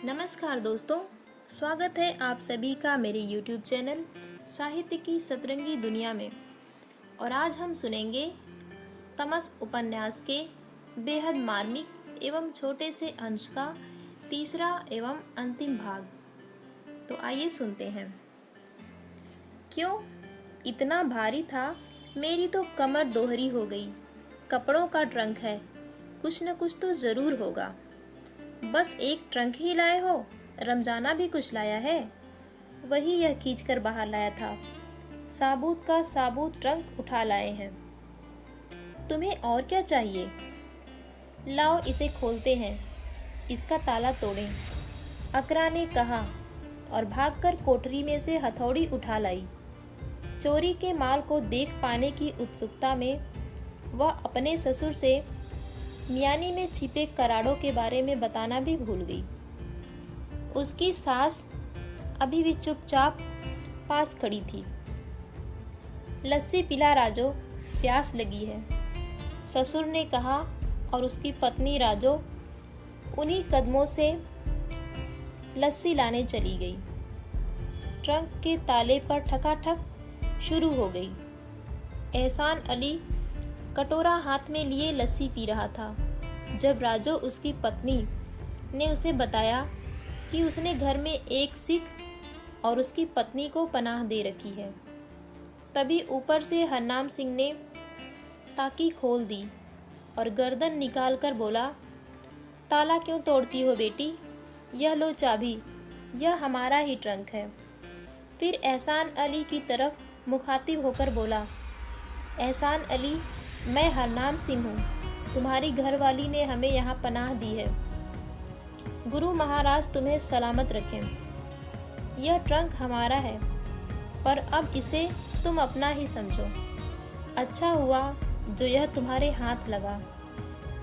नमस्कार दोस्तों, स्वागत है आप सभी का मेरे YouTube चैनल साहित्य की सतरंगी दुनिया में। और आज हम सुनेंगे तमस उपन्यास के बेहद मार्मिक एवं छोटे से अंश का तीसरा एवं अंतिम भाग। तो आइए सुनते हैं। क्यों इतना भारी था, मेरी तो कमर दोहरी हो गई। कपड़ों का ट्रंक है, कुछ न कुछ तो ज़रूर होगा। बस एक ट्रंक ही लाए हो, रमजाना भी कुछ लाया है? वही यह खींचकर बाहर लाया था। साबूत का साबूत ट्रंक उठा लाए हैं। तुम्हें और क्या चाहिए? लाओ इसे खोलते हैं, इसका ताला तोड़ें, अकरा ने कहा और भागकर कोठरी में से हथौड़ी उठा लाई। चोरी के माल को देख पाने की उत्सुकता में वह अपने ससुर से मियानी में छिपे कराड़ों के बारे में बताना भी भूल गई। उसकी सास अभी भी चुपचाप पास खड़ी थी। लस्सी पिला राजो, प्यास लगी है, ससुर ने कहा और उसकी पत्नी राजो उन्हीं कदमों से लस्सी लाने चली गई। ट्रंक के ताले पर ठकाठक शुरू हो गई। एहसान अली कटोरा हाथ में लिए लस्सी पी रहा था जब राजो उसकी पत्नी ने उसे बताया कि उसने घर में एक सिख और उसकी पत्नी को पनाह दे रखी है। तभी ऊपर से हरनाम सिंह ने ताकी खोल दी और गर्दन निकाल कर बोला, ताला क्यों तोड़ती हो बेटी? यह लो चाबी, यह हमारा ही ट्रंक है। फिर एहसान अली की तरफ मुखातिब होकर बोला, एहसान अली, मैं हरनाम सिंह हूँ, तुम्हारी घरवाली ने हमें यहाँ पनाह दी है। गुरु महाराज तुम्हें सलामत रखें। यह ट्रंक हमारा है, पर अब इसे तुम अपना ही समझो। अच्छा हुआ जो यह तुम्हारे हाथ लगा,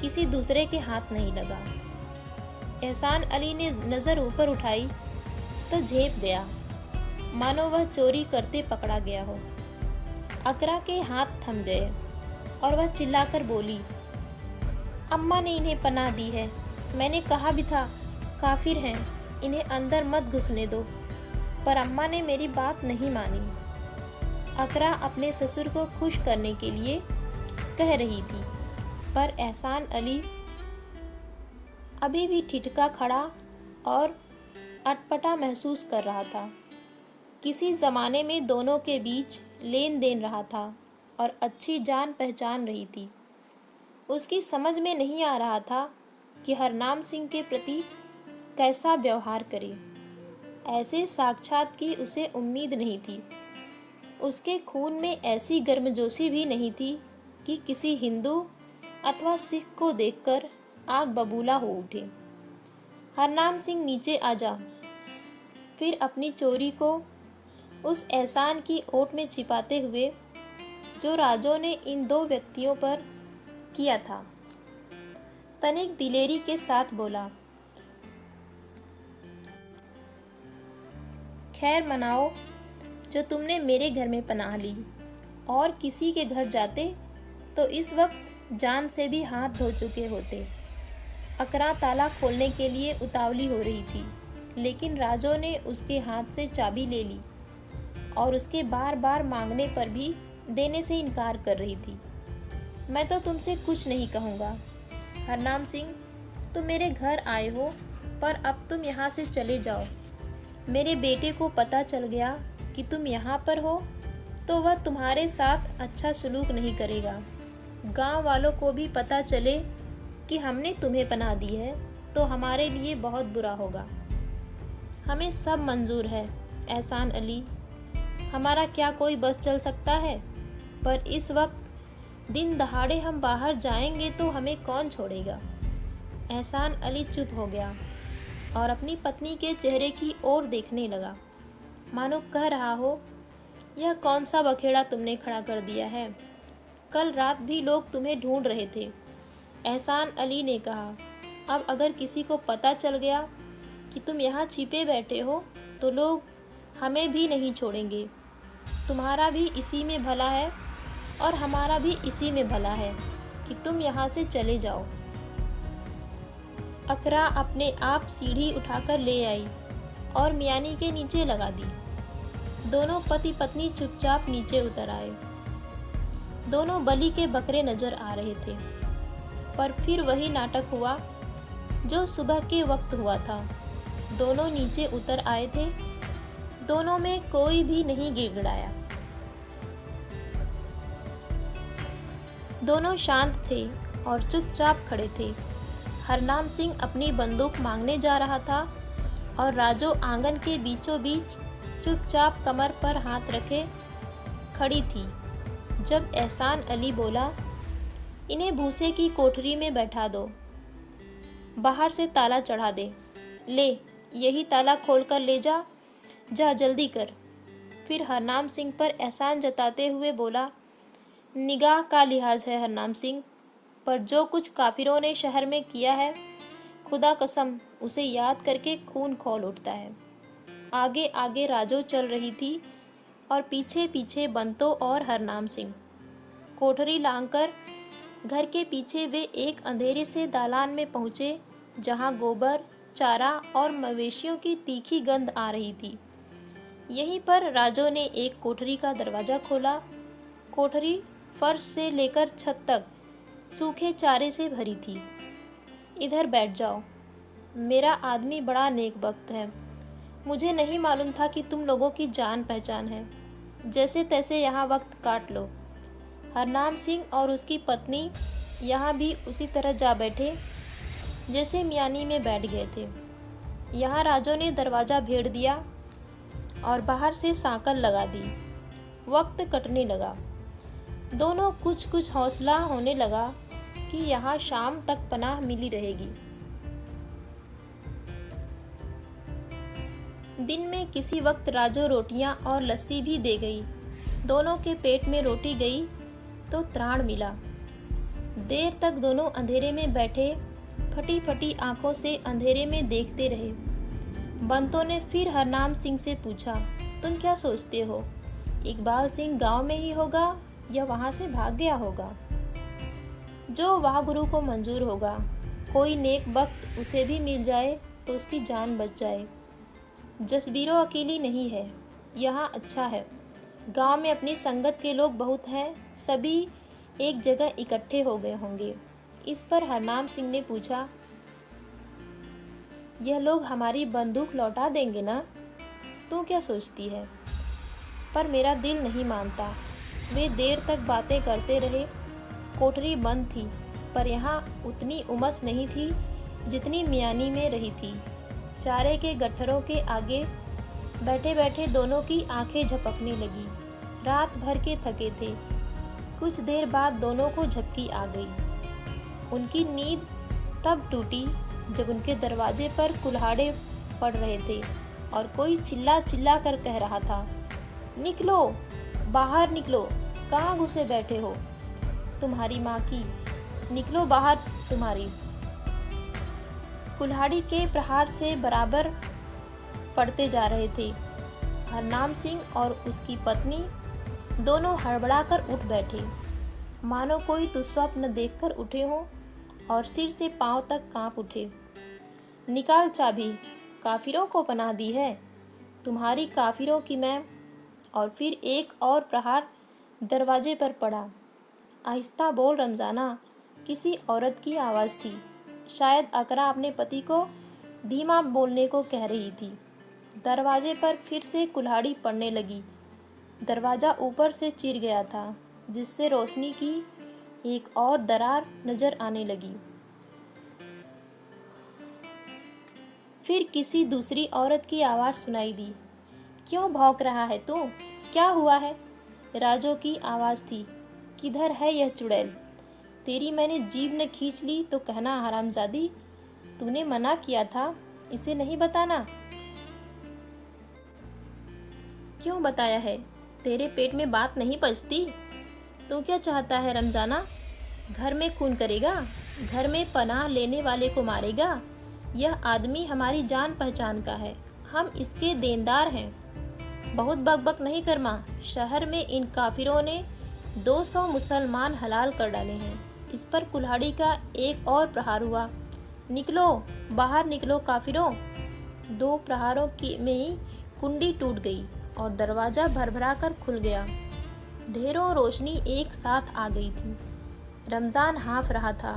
किसी दूसरे के हाथ नहीं लगा। एहसान अली ने नज़र ऊपर उठाई तो झेप गया, मानो वह चोरी करते पकड़ा गया हो। अकरा के हाथ थम गए और वह चिल्लाकर बोली, अम्मा ने इन्हें पनाह दी है। मैंने कहा भी था काफिर हैं, इन्हें अंदर मत घुसने दो, पर अम्मा ने मेरी बात नहीं मानी। अकरा अपने ससुर को खुश करने के लिए कह रही थी, पर एहसान अली अभी भी ठिठका खड़ा और अटपटा महसूस कर रहा था। किसी ज़माने में दोनों के बीच लेन देन रहा था और अच्छी जान पहचान रही थी। उसकी समझ में नहीं आ रहा था कि हरनाम सिंह के प्रति कैसा व्यवहार करे। ऐसे साक्षात की उसे उम्मीद नहीं थी। उसके खून में ऐसी गर्मजोशी भी नहीं थी कि किसी हिंदू अथवा सिख को देखकर आग बबूला हो उठे। हरनाम सिंह नीचे आ जा। फिर अपनी चोरी को उस एहसान की ओट में छिपाते हुए जो राजो ने इन दो व्यक्तियों पर किया था, तनिक दिलेरी के साथ बोला, खैर मनाओ जो तुमने मेरे घर में पनाह ली। और किसी के घर जाते तो इस वक्त जान से भी हाथ धो चुके होते। अकरा ताला खोलने के लिए उतावली हो रही थी, लेकिन राजो ने उसके हाथ से चाबी ले ली और उसके बार बार मांगने पर भी देने से इनकार कर रही थी। मैं तो तुमसे कुछ नहीं कहूँगा हरनाम सिंह, तुम मेरे घर आए हो, पर अब तुम यहाँ से चले जाओ। मेरे बेटे को पता चल गया कि तुम यहाँ पर हो तो वह तुम्हारे साथ अच्छा सलूक नहीं करेगा। गांव वालों को भी पता चले कि हमने तुम्हें पनाह दी है तो हमारे लिए बहुत बुरा होगा। हमें सब मंजूर है एहसान अली, हमारा क्या कोई बस चल सकता है? पर इस वक्त दिन दहाड़े हम बाहर जाएंगे तो हमें कौन छोड़ेगा? एहसान अली चुप हो गया और अपनी पत्नी के चेहरे की ओर देखने लगा, मानो कह रहा हो, यह कौन सा बखेड़ा तुमने खड़ा कर दिया है? कल रात भी लोग तुम्हें ढूंढ रहे थे। एहसान अली ने कहा, अब अगर किसी को पता चल गया कि तुम यहाँ छिपे बैठे हो तो लोग हमें भी नहीं छोड़ेंगे। तुम्हारा भी इसी में भला है और हमारा भी इसी में भला है कि तुम यहाँ से चले जाओ। अकरा अपने आप सीढ़ी उठाकर ले आई और मियानी के नीचे लगा दी। दोनों पति पत्नी चुपचाप नीचे उतर आए। दोनों बलि के बकरे नजर आ रहे थे, पर फिर वही नाटक हुआ जो सुबह के वक्त हुआ था। दोनों नीचे उतर आए थे। दोनों में कोई भी नहीं गिड़गिड़ाया। दोनों शांत थे और चुपचाप खड़े थे। हरनाम सिंह अपनी बंदूक मांगने जा रहा था और राजो आंगन के बीचों बीच चुपचाप कमर पर हाथ रखे खड़ी थी। जब एहसान अली बोला, इन्हें भूसे की कोठरी में बैठा दो, बाहर से ताला चढ़ा दे, ले यही ताला खोलकर ले जा, जा जल्दी कर। फिर हरनाम सिंह पर एहसान जताते हुए बोला, निगाह का लिहाज है हरनाम सिंह, पर जो कुछ काफिरों ने शहर में किया है, खुदा कसम उसे याद करके खून खौल उठता है। आगे आगे राजो चल रही थी और पीछे पीछे बंतो और हरनाम सिंह। कोठरी लांघकर घर के पीछे वे एक अंधेरे से दालान में पहुँचे, जहाँ गोबर, चारा और मवेशियों की तीखी गंध आ रही थी। यहीं पर राजो ने एक कोठरी का दरवाज़ा खोला। कोठरी फर्श से लेकर छत तक सूखे चारे से भरी थी। इधर बैठ जाओ, मेरा आदमी बड़ा नेकबख्त है। मुझे नहीं मालूम था कि तुम लोगों की जान पहचान है। जैसे तैसे यहाँ वक्त काट लो। हरनाम सिंह और उसकी पत्नी यहाँ भी उसी तरह जा बैठे जैसे मियानी में बैठ गए थे। यहाँ राजो ने दरवाज़ा भेड़ दिया और बाहर से सांकल लगा दी। वक्त कटने लगा। दोनों कुछ कुछ हौसला होने लगा कि यहाँ शाम तक पनाह मिली रहेगी। दिन में किसी वक्त राजो रोटियां और लस्सी भी दे गई। दोनों के पेट में रोटी गई तो त्राण मिला। देर तक दोनों अंधेरे में बैठे फटी फटी आंखों से अंधेरे में देखते रहे। बंतो ने फिर हरनाम सिंह से पूछा, तुम क्या सोचते हो, इकबाल सिंह गांव में ही होगा या वहां से भाग गया होगा? जो वाहगुरु को मंजूर होगा। कोई नेक वक्त उसे भी मिल जाए तो उसकी जान बच जाए। जसबीरो अकेली नहीं है, यहाँ अच्छा है। गांव में अपनी संगत के लोग बहुत हैं, सभी एक जगह इकट्ठे हो गए होंगे। इस पर हरनाम सिंह ने पूछा, यह लोग हमारी बंदूक लौटा देंगे ना? तू क्या सोचती है? पर मेरा दिल नहीं मानता। वे देर तक बातें करते रहे। कोठरी बंद थी, पर यहाँ उतनी उमस नहीं थी जितनी मियानी में रही थी। चारे के गट्ठरों के आगे बैठे बैठे दोनों की आंखें झपकने लगी। रात भर के थके थे। कुछ देर बाद दोनों को झपकी आ गई। उनकी नींद तब टूटी जब उनके दरवाजे पर कुल्हाड़े पड़ रहे थे और कोई चिल्ला चिल्ला कर कह रहा था, निकलो, बाहर निकलो, कहाँ घुसे बैठे हो? तुम्हारी माँ की, निकलो बाहर तुम्हारी। कुल्हाड़ी के प्रहार से बराबर पड़ते जा रहे थे। हरनाम सिंह और उसकी पत्नी दोनों हड़बड़ाकर उठ बैठे, मानो कोई दुस्वप्न देखकर उठे हों और सिर से पांव तक कांप उठे। निकाल चाबी, काफिरों को पनाह दी है, तुम्हारी काफिरों की मैं। और फिर एक और प्रहार दरवाजे पर पड़ा। आहिस्ता बोल रमजाना, किसी औरत की आवाज़ थी। शायद अकरा अपने पति को धीमा बोलने को कह रही थी। दरवाजे पर फिर से कुल्हाड़ी पड़ने लगी। दरवाज़ा ऊपर से चिर गया था, जिससे रोशनी की एक और दरार नजर आने लगी। फिर किसी दूसरी औरत की आवाज़ सुनाई दी, क्यों भौंक रहा है तू? क्या हुआ है? राजो की आवाज़ थी, किधर है यह चुड़ैल? तेरी मैंने जीभ न खींच ली तो कहना हरामजादी, तूने मना किया था, इसे नहीं बताना। क्यों बताया है? तेरे पेट में बात नहीं पचती? तू क्या चाहता है रमजाना? घर में खून करेगा? घर में पनाह लेने वाले को मारेगा? यह आदमी हमारी जान पहचान का है, हम इसके देनदार हैं। बहुत बकबक नहीं कर माँ। शहर में इन काफिरों ने 200 मुसलमान हलाल कर डाले हैं। इस पर कुल्हाड़ी का एक और प्रहार हुआ। निकलो, बाहर निकलो काफिरों। दो प्रहारों की में ही कुंडी टूट गई और दरवाज़ा भरभरा कर खुल गया। ढेरों रोशनी एक साथ आ गई थी। रमज़ान हाँफ रहा था।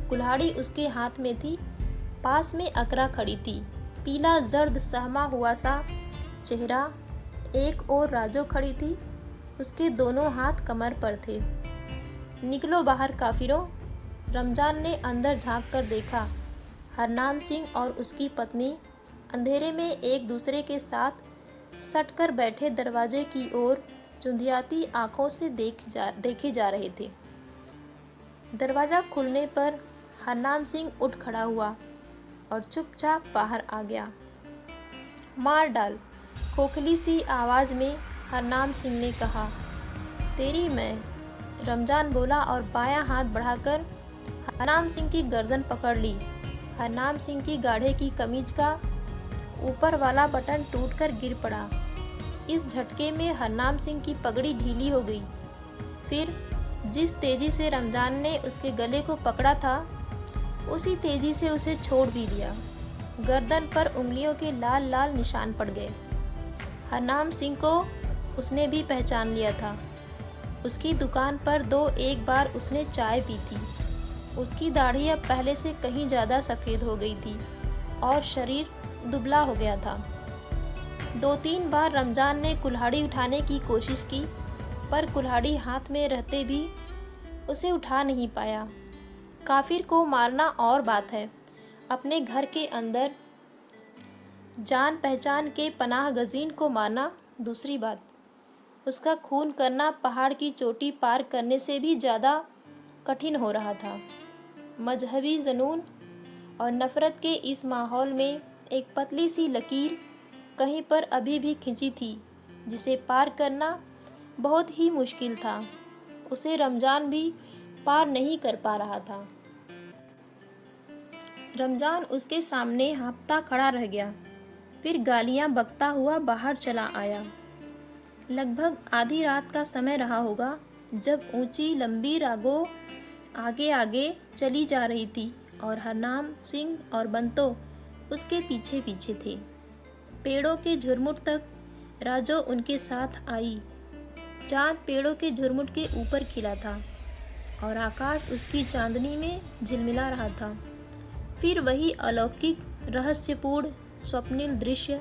कुल्हाड़ी उसके हाथ में थी। पास में अकरा खड़ी थी, पीला जर्द सहमा हुआ सा चेहरा। एक और राजो खड़ी थी, उसके दोनों हाथ कमर पर थे। निकलो बाहर काफिरों। रमज़ान ने अंदर झांक कर देखा। हरनाम सिंह और उसकी पत्नी अंधेरे में एक दूसरे के साथ सटकर बैठे दरवाजे की ओर चुंधियाती आंखों से देखे जा रहे थे। दरवाज़ा खुलने पर हरनाम सिंह उठ खड़ा हुआ और चुपचाप बाहर आ गया। मार डाल, खोखली सी आवाज़ में हरनाम सिंह ने कहा। तेरी मैं, रमज़ान बोला और बायां हाथ बढ़ाकर हरनाम सिंह की गर्दन पकड़ ली। हरनाम सिंह की गाढ़े की कमीज का ऊपर वाला बटन टूटकर गिर पड़ा। इस झटके में हरनाम सिंह की पगड़ी ढीली हो गई। फिर जिस तेजी से रमज़ान ने उसके गले को पकड़ा था, उसी तेजी से उसे छोड़ भी दिया। गर्दन पर उंगलियों के लाल लाल निशान पड़ गए। हरनाम सिंह को उसने भी पहचान लिया था। उसकी दुकान पर एक बार उसने चाय पी थी। उसकी दाढ़ी अब पहले से कहीं ज़्यादा सफ़ेद हो गई थी और शरीर दुबला हो गया था। 2-3 बार रमज़ान ने कुल्हाड़ी उठाने की कोशिश की, पर कुल्हाड़ी हाथ में रहते भी उसे उठा नहीं पाया। काफिर को मारना और बात है, अपने घर के अंदर जान पहचान के पनाह गज़ीन को मारना दूसरी बात। उसका खून करना पहाड़ की चोटी पार करने से भी ज़्यादा कठिन हो रहा था। मजहबी जुनून और नफ़रत के इस माहौल में एक पतली सी लकीर कहीं पर अभी भी खिंची थी, जिसे पार करना बहुत ही मुश्किल था। उसे रमज़ान भी पार नहीं कर पा रहा था। रमज़ान उसके सामने हाँफता खड़ा रह गया, फिर गालियाँ बकता हुआ बाहर चला आया। लगभग आधी रात का समय रहा होगा जब ऊंची लंबी रागो आगे आगे चली जा रही थी और हरनाम सिंह और बंतो उसके पीछे पीछे थे। पेड़ों के झुरमुट तक राजो उनके साथ आई। चाँद पेड़ों के झुरमुट के ऊपर खिला था और आकाश उसकी चांदनी में झिलमिला रहा था। फिर वही अलौकिक रहस्यपूर्ण स्वप्निल दृश्य,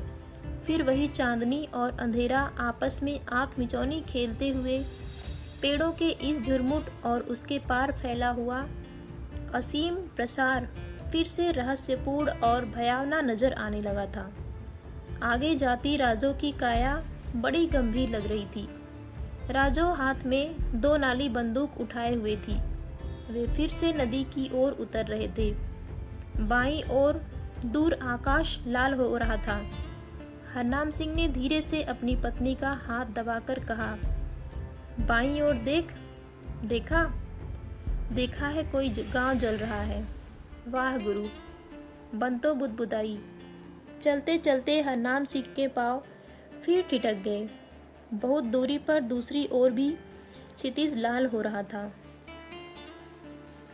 फिर वही चांदनी और अंधेरा आपस में आँख मिचौनी खेलते हुए पेड़ों के इस झुरमुट और उसके पार फैला हुआ असीम प्रसार फिर से रहस्यपूर्ण और भयावना नजर आने लगा था। आगे जाती राजो की काया बड़ी गंभीर लग रही थी। राजो हाथ में 2 नाली बंदूक उठाए हुए थी। वे फिर से नदी की ओर उतर रहे थे। बाईं ओर दूर आकाश लाल हो रहा था। हरनाम सिंह ने धीरे से अपनी पत्नी का हाथ दबाकर कहा, बाईं ओर देख। देखा? देखा है कोई गांव जल रहा है। वाह गुरु, बंतो बुदबुदाई। चलते चलते हरनाम सिंह के पाँव फिर ठिठक गए। बहुत दूरी पर दूसरी ओर भी क्षितिज लाल हो रहा था।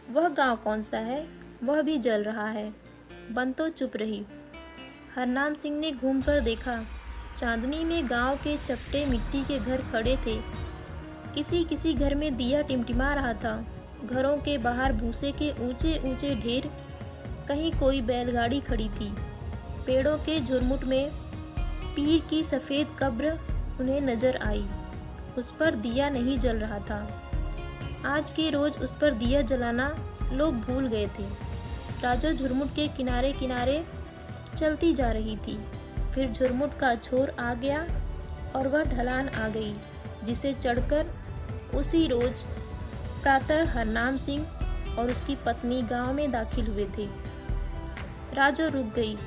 वह गांव कौन सा है? वह भी जल रहा है। बंतो चुप रही। हरनाम सिंह ने घूमकर देखा। चांदनी में गांव के चपटे मिट्टी के घर खड़े थे। किसी किसी घर में दिया टिमटिमा रहा था। घरों के बाहर भूसे के ऊंचे ऊंचे ढेर, कहीं कोई बैलगाड़ी खड़ी थी। पेड़ों के झुरमुट में पीर की सफ़ेद कब्र उन्हें नजर आई। उस पर दिया नहीं जल रहा था। आज के रोज उस पर दिया जलाना लोग भूल गए थे। राजो झुरमुट के किनारे किनारे चलती जा रही थी। फिर झुरमुट का छोर आ गया और वह ढलान आ गई, जिसे चढ़कर उसी रोज प्रातः हरनाम सिंह और उसकी पत्नी गांव में दाखिल हुए थे। राजो रुक गई।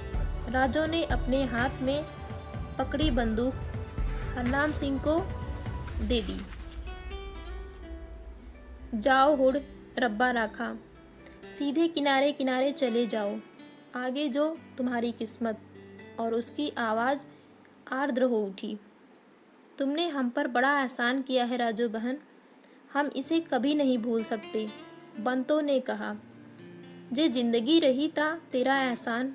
राजो ने अपने हाथ में पकड़ी बंदूक हरनाम सिंह को दे दी। जाओ हुड़, रब्बा राखा, सीधे किनारे किनारे चले जाओ, आगे जो तुम्हारी किस्मत। और उसकी आवाज़ आर्द्र हो उठी। तुमने हम पर बड़ा एहसान किया है राजो बहन, हम इसे कभी नहीं भूल सकते, बंतो ने कहा। जे जिंदगी रही ता तेरा एहसान।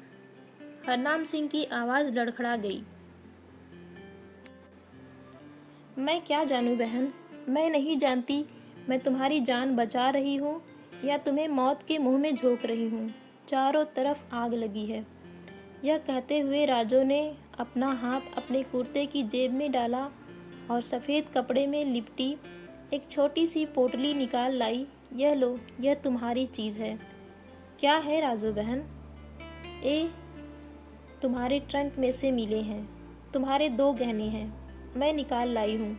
हरनाम सिंह की आवाज़ लड़खड़ा गई। मैं क्या जानूं बहन, मैं नहीं जानती मैं तुम्हारी जान बचा रही हूँ या तुम्हें मौत के मुंह में झोंक रही हूँ। चारों तरफ आग लगी है। यह कहते हुए राजू ने अपना हाथ अपने कुर्ते की जेब में डाला और सफ़ेद कपड़े में लिपटी एक छोटी सी पोटली निकाल लाई। यह लो, यह तुम्हारी चीज़ है। क्या है राजू बहन? तुम्हारे ट्रंक में से मिले हैं। तुम्हारे 2 गहने हैं, मैं निकाल लाई हूँ।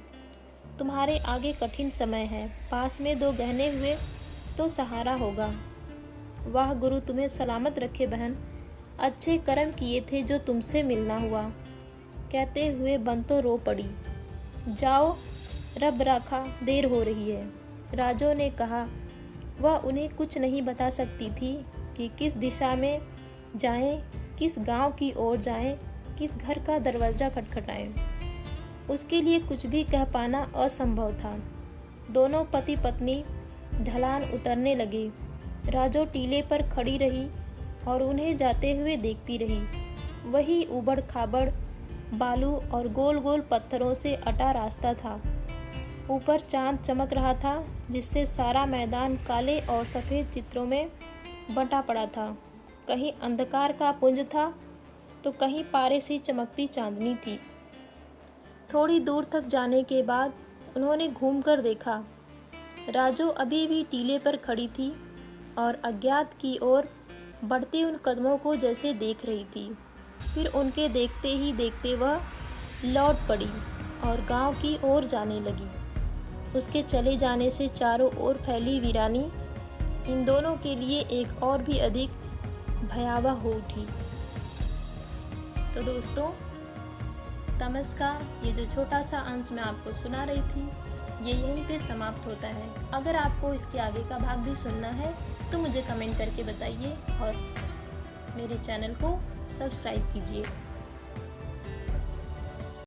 तुम्हारे आगे कठिन समय है, पास में 2 गहने हुए तो सहारा होगा। वाह गुरु तुम्हें सलामत रखे बहन, अच्छे कर्म किए थे जो तुमसे मिलना हुआ। कहते हुए बंतो रो पड़ी। जाओ, रब राखा, देर हो रही है, राजू ने कहा। वह उन्हें कुछ नहीं बता सकती थी कि किस दिशा में जाएं, किस गांव की ओर जाएं, किस घर का दरवाज़ा खटखटाएं। उसके लिए कुछ भी कह पाना असंभव था। दोनों पति पत्नी ढलान उतरने लगे। राजू टीले पर खड़ी रही और उन्हें जाते हुए देखती रही। वही उबड़ खाबड़ बालू और गोल गोल पत्थरों से अटा रास्ता था। ऊपर चांद चमक रहा था, जिससे सारा मैदान काले और सफ़ेद चित्रों में बंटा पड़ा था। कहीं अंधकार का पुंज था तो कहीं पारे से चमकती चांदनी थी। थोड़ी दूर तक जाने के बाद उन्होंने घूमकर देखा। राजू अभी भी टीले पर खड़ी थी और अज्ञात की ओर बढ़ते उन कदमों को जैसे देख रही थी। फिर उनके देखते ही देखते वह लौट पड़ी और गांव की ओर जाने लगी। उसके चले जाने से चारों ओर फैली वीरानी इन दोनों के लिए एक और भी अधिक भयावह हो उठी। तो दोस्तों, तमस का ये जो छोटा सा अंश मैं आपको सुना रही थी, ये यहीं पे समाप्त होता है। अगर आपको इसके आगे का भाग भी सुनना है तो मुझे कमेंट करके बताइए और मेरे चैनल को सब्सक्राइब कीजिए।